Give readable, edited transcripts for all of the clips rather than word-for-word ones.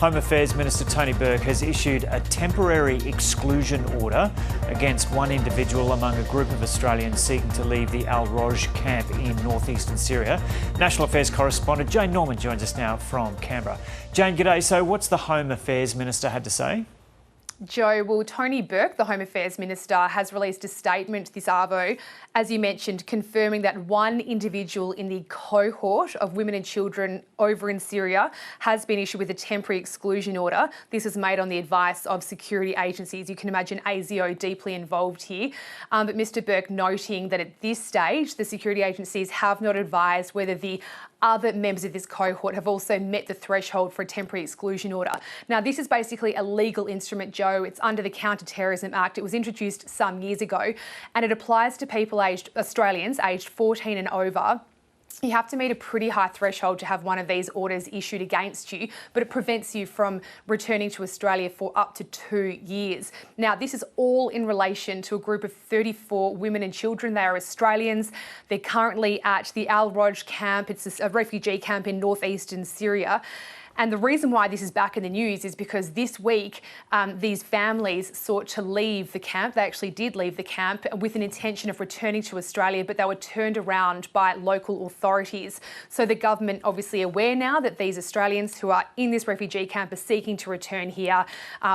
Home Affairs Minister Tony Burke has issued a temporary exclusion order against one individual among a group of Australians seeking to leave the Al-Roj camp in northeastern Syria. National Affairs correspondent Jane Norman joins us now from Canberra. Jane, g'day. So what's the Home Affairs Minister had to say? Joe, well, Tony Burke, the Home Affairs Minister, has released a statement this arvo, as you mentioned, confirming that one individual in the cohort of women and children over in Syria has been issued with a temporary exclusion order. This is made on the advice of security agencies. You can imagine ASIO deeply involved here. But Mr Burke noting that at this stage, the security agencies have not advised whether the other members of this cohort have also met the threshold for a temporary exclusion order. Now, this is basically a legal instrument, Joe. It's under the Counter-Terrorism Act. It was introduced some years ago, and it applies to people Australians aged 14 and over. You have to meet a pretty high threshold to have one of these orders issued against you, but it prevents you from returning to Australia for up to 2 years. Now, this is all in relation to a group of 34 women and children. They are Australians. They're currently at the Al-Roj camp. It's a refugee camp in northeastern Syria. And the reason why this is back in the news is because this week these families sought to leave the camp. They actually did leave the camp with an intention of returning to Australia, but they were turned around by local authorities. So the government obviously aware now that these Australians who are in this refugee camp are seeking to return here.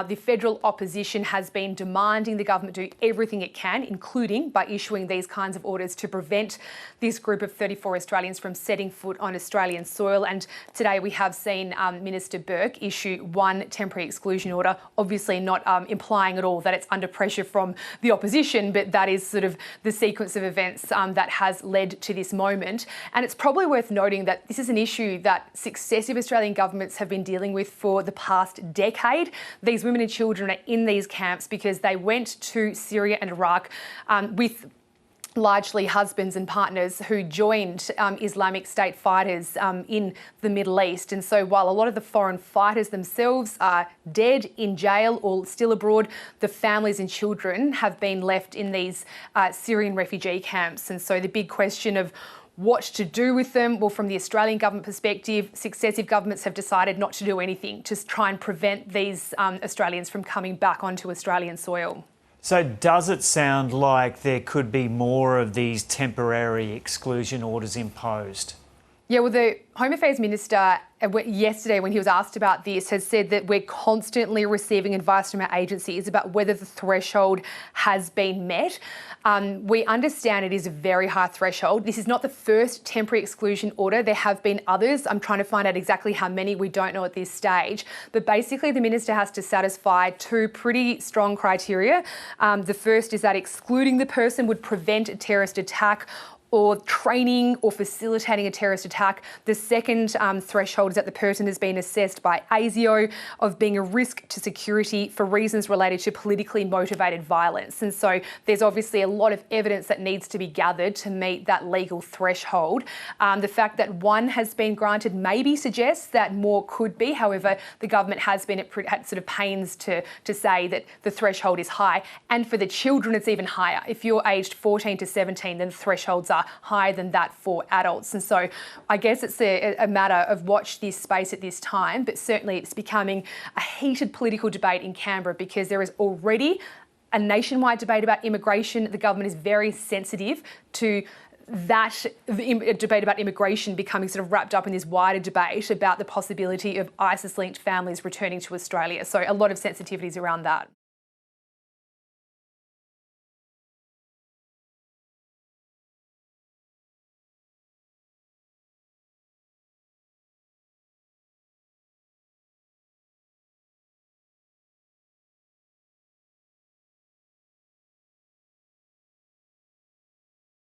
The federal opposition has been demanding the government do everything it can, including by issuing these kinds of orders to prevent this group of 34 Australians from setting foot on Australian soil. And today we have seen Minister Burke issue one temporary exclusion order, obviously not implying at all that it's under pressure from the opposition, but that is sort of the sequence of events that has led to this moment. And it's probably worth noting that this is an issue that successive Australian governments have been dealing with for the past decade. These women and children are in these camps because they went to Syria and Iraq with largely husbands and partners who joined Islamic State fighters in the Middle East. And so while a lot of the foreign fighters themselves are dead, in jail or still abroad, the families and children have been left in these Syrian refugee camps. And so the big question of what to do with them, well, from the Australian government perspective, successive governments have decided not to do anything to try and prevent these Australians from coming back onto Australian soil. So does it sound like there could be more of these temporary exclusion orders imposed? Yeah, well, the Home Affairs Minister yesterday, when he was asked about this, has said that we're constantly receiving advice from our agencies about whether the threshold has been met. We understand it is a very high threshold. This is not the first temporary exclusion order. There have been others. I'm trying to find out exactly how many. We don't know at this stage. But basically, the Minister has to satisfy two pretty strong criteria. The first is that excluding the person would prevent a terrorist attack or training or facilitating a terrorist attack. The second threshold is that the person has been assessed by ASIO of being a risk to security for reasons related to politically motivated violence. And so there's obviously a lot of evidence that needs to be gathered to meet that legal threshold. The fact that one has been granted maybe suggests that more could be. However, the government has been at sort of pains to say that the threshold is high. And for the children, it's even higher. If you're aged 14 to 17, then the thresholds are higher than that for adults. And so I guess it's a matter of watch this space at this time, but certainly it's becoming a heated political debate in Canberra because there is already a nationwide debate about immigration. The government is very sensitive to that debate about immigration becoming sort of wrapped up in this wider debate about the possibility of ISIS-linked families returning to Australia. So a lot of sensitivities around that.